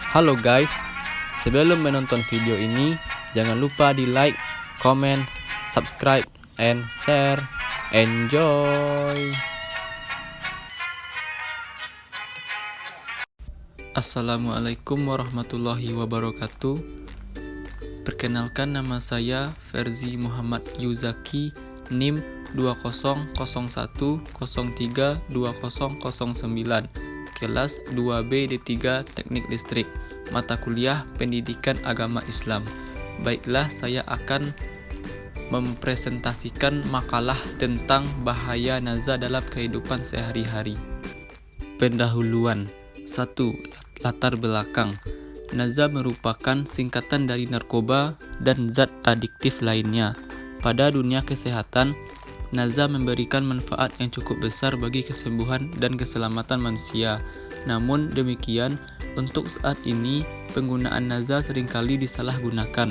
Halo guys, sebelum menonton video ini, jangan lupa di like, comment, subscribe, and share. Enjoy! Assalamualaikum warahmatullahi wabarakatuh. Perkenalkan, nama saya Ferzi Muhammad Yuzaki, NIM 2001032009, kelas 2B D3 Teknik Listrik, mata kuliah Pendidikan Agama Islam. Baiklah, saya akan mempresentasikan makalah tentang bahaya nazar dalam kehidupan sehari-hari. Pendahuluan. 1. Latar belakang. Nazar merupakan singkatan dari narkoba dan zat adiktif lainnya. Pada dunia kesehatan, nazar memberikan manfaat yang cukup besar bagi kesembuhan dan keselamatan manusia. Namun demikian, untuk saat ini, penggunaan nazar seringkali disalahgunakan.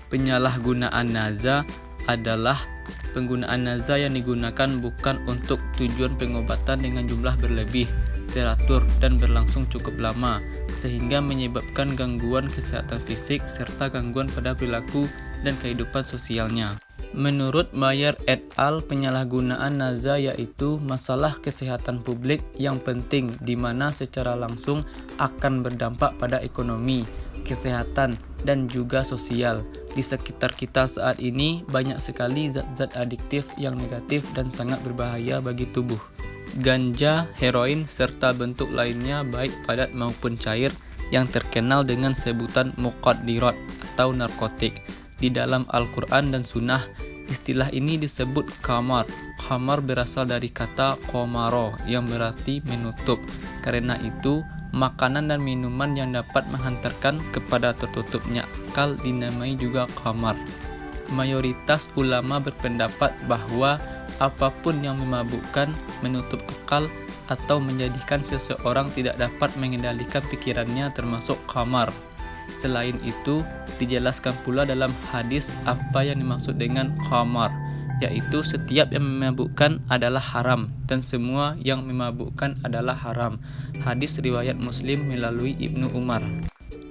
Penyalahgunaan nazar adalah penggunaan nazar yang digunakan bukan untuk tujuan pengobatan dengan jumlah berlebih, teratur, dan berlangsung cukup lama, sehingga menyebabkan gangguan kesehatan fisik serta gangguan pada perilaku dan kehidupan sosialnya. Menurut Mayer et al., penyalahgunaan nazar yaitu masalah kesehatan publik yang penting di mana secara langsung akan berdampak pada ekonomi, kesehatan, dan juga sosial. Di sekitar kita saat ini banyak sekali zat-zat adiktif yang negatif dan sangat berbahaya bagi tubuh. Ganja, heroin, serta bentuk lainnya baik padat maupun cair yang terkenal dengan sebutan muqaddirat atau narkotik. Di dalam Al-Quran dan Sunnah, istilah ini disebut khamar. Khamar berasal dari kata qamaro yang berarti menutup. Karena itu, makanan dan minuman yang dapat menghantarkan kepada tertutupnya akal dinamai juga khamar. Mayoritas ulama berpendapat bahwa apapun yang memabukkan, menutup akal, atau menjadikan seseorang tidak dapat mengendalikan pikirannya termasuk khamar. Selain itu, dijelaskan pula dalam hadis apa yang dimaksud dengan khamar, yaitu setiap yang memabukkan adalah haram dan semua yang memabukkan adalah haram. Hadis riwayat Muslim melalui Ibnu Umar.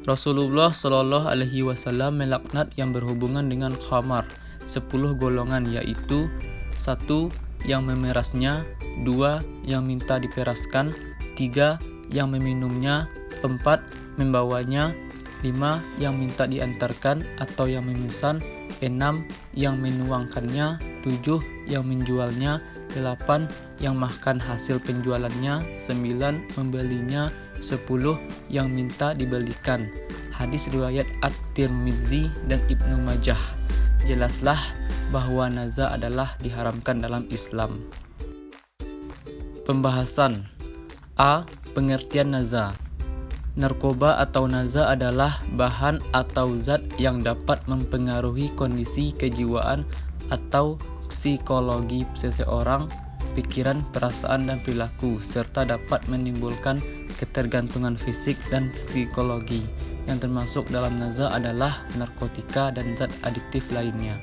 Rasulullah Shallallahu Alaihi Wasallam melaknat yang berhubungan dengan khamar 10 golongan, yaitu 1. Yang memerasnya, 2. Yang minta diperaskan, 3. Yang meminumnya, 4. Membawanya, 5. Yang minta diantarkan atau yang memesan, 6. Yang menuangkannya, 7. Yang menjualnya, 8. Yang makan hasil penjualannya, 9. Membelinya, 10. Yang minta dibelikan. Hadis riwayat At-Tirmidzi dan Ibnu Majah. Jelaslah bahwa nazar adalah diharamkan dalam Islam. Pembahasan. A. Pengertian nazar. Narkoba atau nazar adalah bahan atau zat yang dapat mempengaruhi kondisi kejiwaan atau psikologi seseorang, pikiran, perasaan, dan perilaku, serta dapat menimbulkan ketergantungan fisik dan psikologi. Yang termasuk dalam nazar adalah narkotika dan zat adiktif lainnya.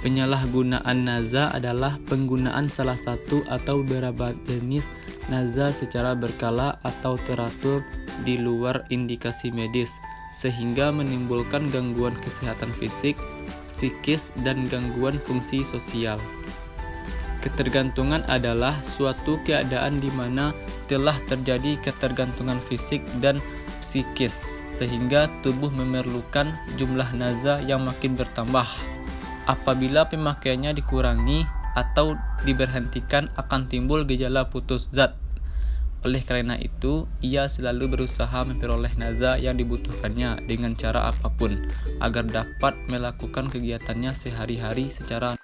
Penyalahgunaan nazar adalah penggunaan salah satu atau beberapa jenis nazar secara berkala atau teratur di luar indikasi medis, sehingga menimbulkan gangguan kesehatan fisik, psikis, dan gangguan fungsi sosial. Ketergantungan adalah suatu keadaan di mana telah terjadi ketergantungan fisik dan psikis, sehingga tubuh memerlukan jumlah nazar yang makin bertambah. Apabila pemakaiannya dikurangi atau diberhentikan akan timbul gejala putus zat. Oleh karena itu, ia selalu berusaha memperoleh nazar yang dibutuhkannya dengan cara apapun agar dapat melakukan kegiatannya sehari-hari secara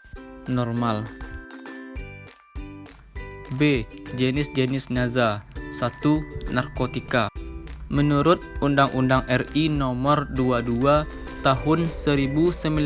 normal. B. Jenis-jenis nazar. 1. Narkotika. Menurut Undang-Undang RI Nomor 22 Tahun 1997,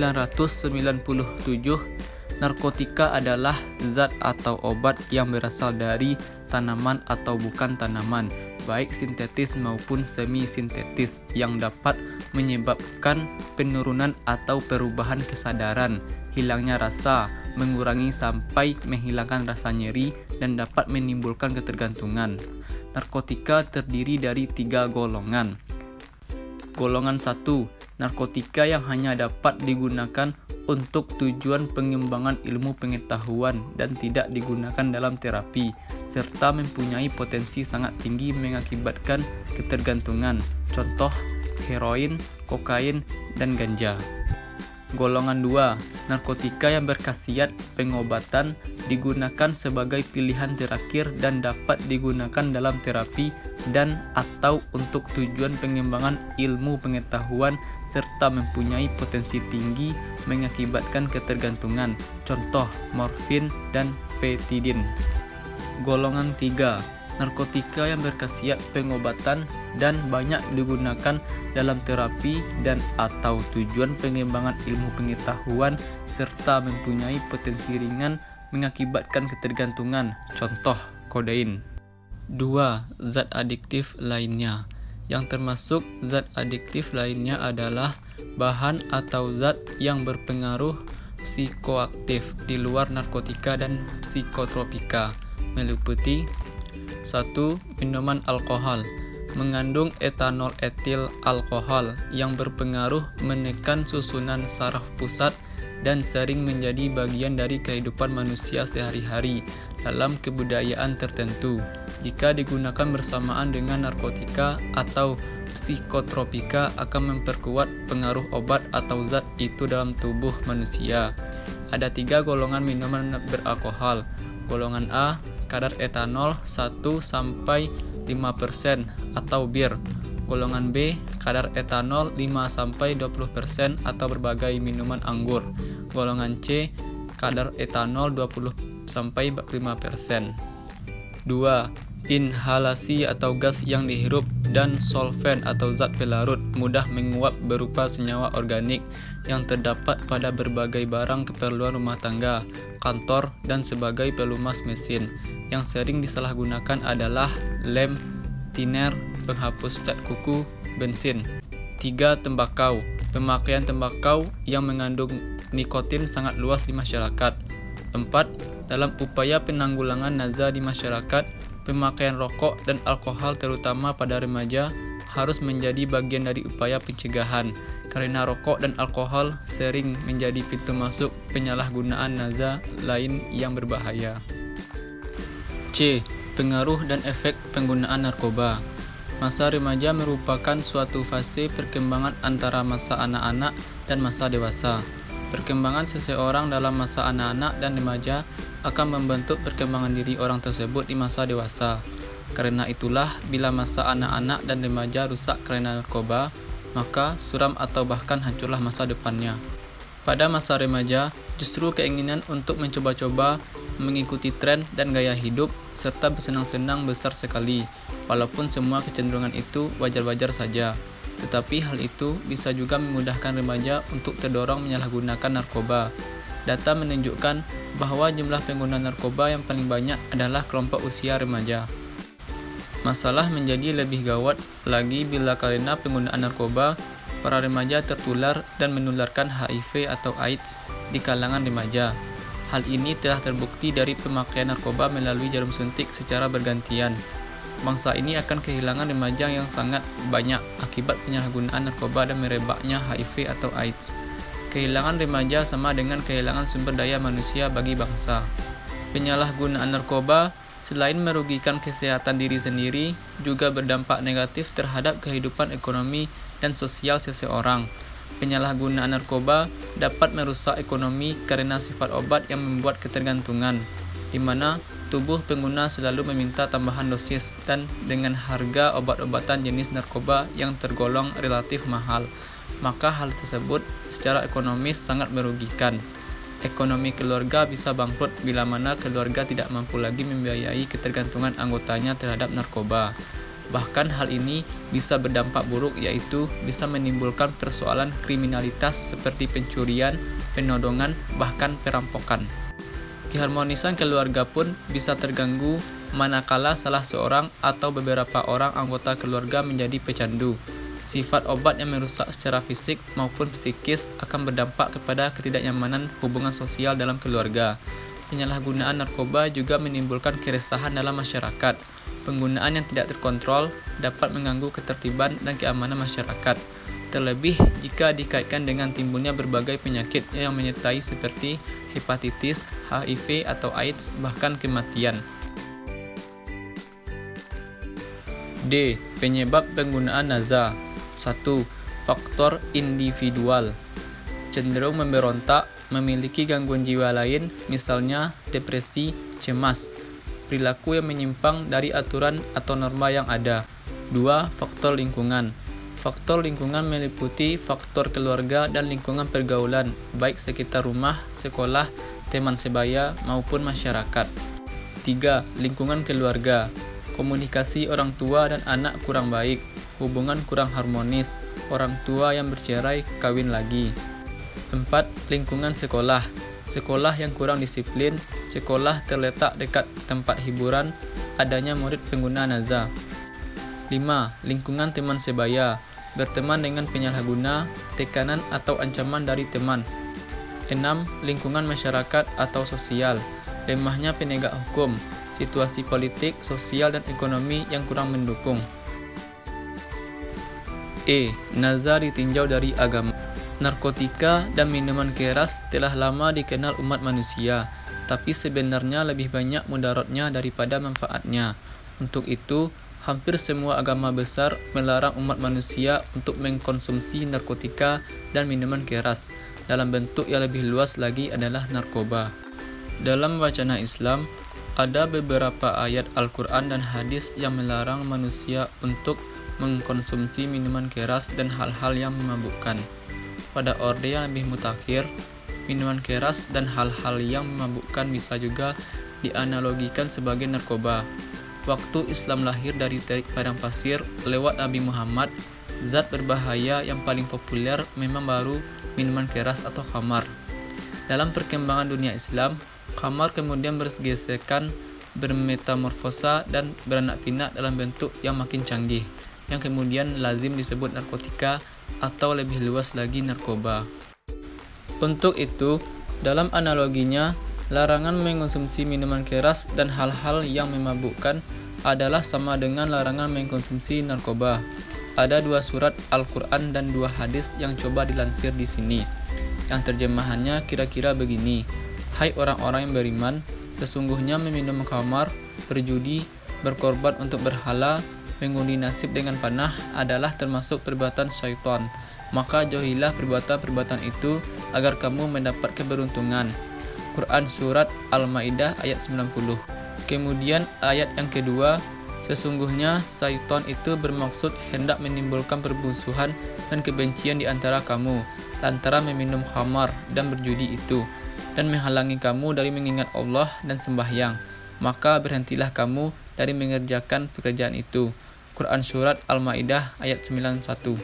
narkotika adalah zat atau obat yang berasal dari tanaman atau bukan tanaman, baik sintetis maupun semi-sintetis, yang dapat menyebabkan penurunan atau perubahan kesadaran, hilangnya rasa, mengurangi sampai menghilangkan rasa nyeri, dan dapat menimbulkan ketergantungan. Narkotika terdiri dari 3 golongan. Golongan 1, narkotika yang hanya dapat digunakan untuk tujuan pengembangan ilmu pengetahuan dan tidak digunakan dalam terapi, serta mempunyai potensi sangat tinggi mengakibatkan ketergantungan. Contoh, heroin, kokain, dan ganja. Golongan 2, narkotika yang berkhasiat pengobatan digunakan sebagai pilihan terakhir dan dapat digunakan dalam terapi dan atau untuk tujuan pengembangan ilmu pengetahuan serta mempunyai potensi tinggi mengakibatkan ketergantungan. Contoh, morfin dan petidin. Golongan 3, narkotika yang berkhasiat pengobatan dan banyak digunakan dalam terapi dan atau tujuan pengembangan ilmu pengetahuan serta mempunyai potensi ringan mengakibatkan ketergantungan. Contoh, kodein. 2. Zat adiktif lainnya. Yang termasuk zat adiktif lainnya adalah bahan atau zat yang berpengaruh psikoaktif di luar narkotika dan psikotropika, meliputi 1. Minuman alkohol mengandung etanol etil alkohol yang berpengaruh menekan susunan saraf pusat dan sering menjadi bagian dari kehidupan manusia sehari-hari dalam kebudayaan tertentu. Jika digunakan bersamaan dengan narkotika atau psikotropika akan memperkuat pengaruh obat atau zat itu dalam tubuh manusia. Ada 3 golongan minuman beralkohol. Golongan A, kadar etanol 1-5% atau bir. Golongan B, kadar etanol 5-20% atau berbagai minuman anggur. Golongan C, kadar etanol 20-5%. 2. Inhalasi atau gas yang dihirup dan solvent atau zat pelarut mudah menguap berupa senyawa organik yang terdapat pada berbagai barang keperluan rumah tangga, kantor, dan sebagai pelumas mesin. Yang sering disalahgunakan adalah lem, thinner, penghapus cat kuku, bensin. 3. Tembakau. Pemakaian tembakau yang mengandung nikotin sangat luas di masyarakat. 4. Dalam upaya penanggulangan nazar di masyarakat, pemakaian rokok dan alkohol terutama pada remaja harus menjadi bagian dari upaya pencegahan, karena rokok dan alkohol sering menjadi pintu masuk penyalahgunaan nazar lain yang berbahaya. C. Pengaruh dan efek penggunaan narkoba. Masa remaja merupakan suatu fase perkembangan antara masa anak-anak dan masa dewasa. Perkembangan seseorang dalam masa anak-anak dan remaja akan membentuk perkembangan diri orang tersebut di masa dewasa. Karena itulah, bila masa anak-anak dan remaja rusak karena narkoba, maka suram atau bahkan hancurlah masa depannya. Pada masa remaja, justru keinginan untuk mencoba-coba, mengikuti tren dan gaya hidup, serta bersenang-senang besar sekali, walaupun semua kecenderungan itu wajar-wajar saja. Tetapi hal itu bisa juga memudahkan remaja untuk terdorong menyalahgunakan narkoba. Data menunjukkan bahwa jumlah pengguna narkoba yang paling banyak adalah kelompok usia remaja. Masalah menjadi lebih gawat lagi bila karena penggunaan narkoba, para remaja tertular dan menularkan HIV atau AIDS di kalangan remaja. Hal ini telah terbukti dari pemakaian narkoba melalui jarum suntik secara bergantian. Bangsa ini akan kehilangan remaja yang sangat banyak akibat penyalahgunaan narkoba dan merebaknya HIV atau AIDS. Kehilangan remaja sama dengan kehilangan sumber daya manusia bagi bangsa. Penyalahgunaan narkoba selain merugikan kesehatan diri sendiri, juga berdampak negatif terhadap kehidupan ekonomi dan sosial seseorang. Penyalahgunaan narkoba dapat merusak ekonomi karena sifat obat yang membuat ketergantungan, di mana tubuh pengguna selalu meminta tambahan dosis dan dengan harga obat-obatan jenis narkoba yang tergolong relatif mahal, maka hal tersebut secara ekonomis sangat merugikan. Ekonomi keluarga bisa bangkrut bila mana keluarga tidak mampu lagi membiayai ketergantungan anggotanya terhadap narkoba. Bahkan hal ini bisa berdampak buruk, yaitu bisa menimbulkan persoalan kriminalitas seperti pencurian, penodongan, bahkan perampokan. Keharmonisan keluarga pun bisa terganggu manakala salah seorang atau beberapa orang anggota keluarga menjadi pecandu. Sifat obat yang merusak secara fisik maupun psikis akan berdampak kepada ketidaknyamanan hubungan sosial dalam keluarga. Penyalahgunaan narkoba juga menimbulkan keresahan dalam masyarakat. Penggunaan yang tidak terkontrol dapat mengganggu ketertiban dan keamanan masyarakat, terlebih jika dikaitkan dengan timbulnya berbagai penyakit yang menyertai seperti hepatitis, HIV atau AIDS, bahkan kematian. D. Penyebab penggunaan naza. 1. Faktor individual. Cenderung memberontak, memiliki gangguan jiwa lain, misalnya depresi, cemas, perilaku yang menyimpang dari aturan atau norma yang ada. 2. Faktor lingkungan. Faktor lingkungan meliputi faktor keluarga dan lingkungan pergaulan, baik sekitar rumah, sekolah, teman sebaya, maupun masyarakat. 3. Lingkungan keluarga. Komunikasi orang tua dan anak kurang baik, hubungan kurang harmonis, orang tua yang bercerai kawin lagi. 4. Lingkungan sekolah. Sekolah yang kurang disiplin, sekolah terletak dekat tempat hiburan, adanya murid pengguna naza. 5. Lingkungan teman sebaya. Berteman dengan penyalahguna, tekanan atau ancaman dari teman. 6. Lingkungan masyarakat atau sosial. Lemahnya penegak hukum, situasi politik, sosial, dan ekonomi yang kurang mendukung. E. Naza ditinjau dari agama. Narkotika dan minuman keras telah lama dikenal umat manusia, tapi sebenarnya lebih banyak mudaratnya daripada manfaatnya. Untuk itu, hampir semua agama besar melarang umat manusia untuk mengkonsumsi narkotika dan minuman keras. Dalam bentuk yang lebih luas lagi adalah narkoba. Dalam wacana Islam, ada beberapa ayat Al-Quran dan hadis yang melarang manusia untuk mengkonsumsi minuman keras dan hal-hal yang memabukkan. Pada orde yang lebih mutakhir, minuman keras dan hal-hal yang memabukkan bisa juga dianalogikan sebagai narkoba. Waktu Islam lahir dari terik padang pasir lewat Nabi Muhammad, zat berbahaya yang paling populer memang baru minuman keras atau khamar. Dalam perkembangan dunia Islam, khamar kemudian bergesekan, bermetamorfosa, dan beranak pinak dalam bentuk yang makin canggih, yang kemudian lazim disebut narkotika atau lebih luas lagi narkoba. Untuk itu, dalam analoginya, larangan mengkonsumsi minuman keras dan hal-hal yang memabukkan adalah sama dengan larangan mengkonsumsi narkoba. Ada 2 surat Al-Quran dan 2 hadis yang coba dilansir di sini, yang terjemahannya kira-kira begini: Hai orang-orang yang beriman, sesungguhnya meminum khamar, berjudi, berkorban untuk berhala, mengundi nasib dengan panah adalah termasuk perbuatan syaitan. Maka jauhilah perbuatan-perbuatan itu agar kamu mendapat keberuntungan. Quran Surat Al-Maidah ayat 90. Kemudian ayat yang kedua, sesungguhnya syaitan itu bermaksud hendak menimbulkan permusuhan dan kebencian di antara kamu lantaran meminum khamar dan berjudi itu, dan menghalangi kamu dari mengingat Allah dan sembahyang, maka berhentilah kamu dari mengerjakan pekerjaan itu. Quran Surat Al-Maidah ayat 91.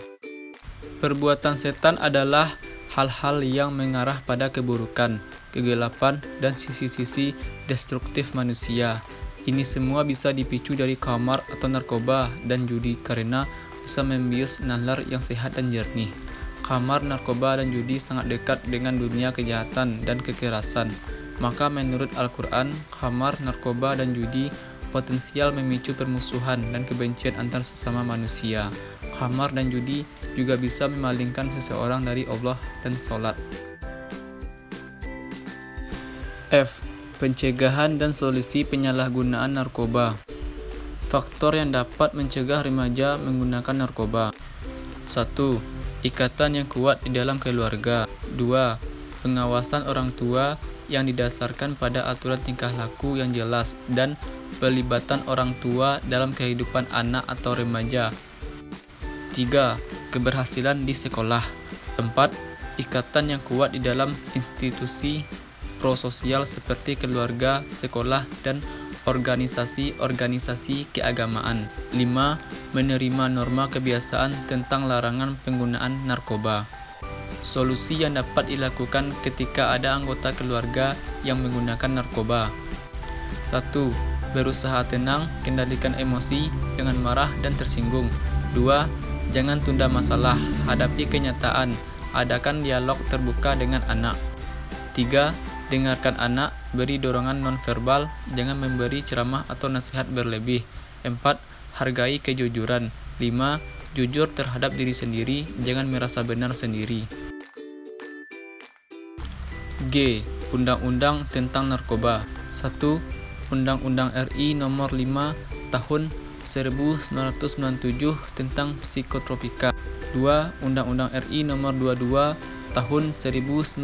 Perbuatan setan adalah hal-hal yang mengarah pada keburukan, kegelapan, dan sisi-sisi destruktif manusia. Ini semua bisa dipicu dari khamar atau narkoba dan judi karena bisa membius nalar yang sehat dan jernih. Khamar, narkoba, dan judi sangat dekat dengan dunia kejahatan dan kekerasan. Maka menurut Al-Quran, khamar, narkoba, dan judi potensial memicu permusuhan dan kebencian antar sesama manusia. Khamar dan judi juga bisa memalingkan seseorang dari Allah dan sholat. F. Pencegahan dan solusi penyalahgunaan narkoba. Faktor yang dapat mencegah remaja menggunakan narkoba. 1. Ikatan yang kuat di dalam keluarga. 2. Pengawasan orang tua yang didasarkan pada aturan tingkah laku yang jelas dan pelibatan orang tua dalam kehidupan anak atau remaja. 3. Keberhasilan di sekolah. 4. Ikatan yang kuat di dalam institusi prososial seperti keluarga, sekolah, dan organisasi-organisasi keagamaan. 5. Menerima norma kebiasaan tentang larangan penggunaan narkoba. Solusi yang dapat dilakukan ketika ada anggota keluarga yang menggunakan narkoba. 1. Berusaha tenang, kendalikan emosi, jangan marah dan tersinggung. 2. Jangan tunda masalah, hadapi kenyataan, adakan dialog terbuka dengan anak. 3. Dengarkan anak, beri dorongan nonverbal, jangan memberi ceramah atau nasihat berlebih. 4. Hargai kejujuran. 5. Jujur terhadap diri sendiri, jangan merasa benar sendiri. G. Undang-Undang tentang Narkoba. 1. Undang-Undang RI Nomor 5 Tahun 1997 tentang Psikotropika. 2. Undang-Undang RI Nomor 22 Tahun 1997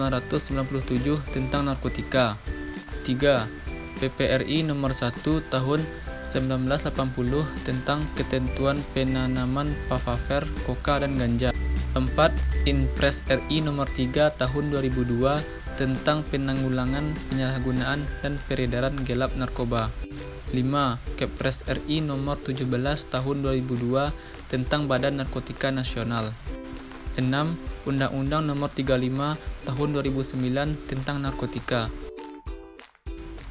tentang Narkotika. 3. PPRI Nomor 1 Tahun 1980 tentang ketentuan penanaman papaver, koka, dan ganja. 4. Inpres RI Nomor 3 Tahun 2002 tentang penanggulangan penyalahgunaan dan peredaran gelap narkoba. 5. Kepres RI Nomor 17 Tahun 2002 tentang Badan Narkotika Nasional. 6. Undang-Undang Nomor 35 Tahun 2009 tentang narkotika.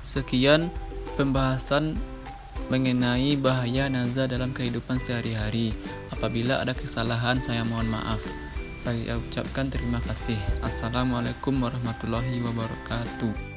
Sekian pembahasan mengenai bahaya nazar dalam kehidupan sehari-hari. Apabila ada kesalahan, saya mohon maaf. Saya ucapkan terima kasih. Assalamualaikum warahmatullahi wabarakatuh.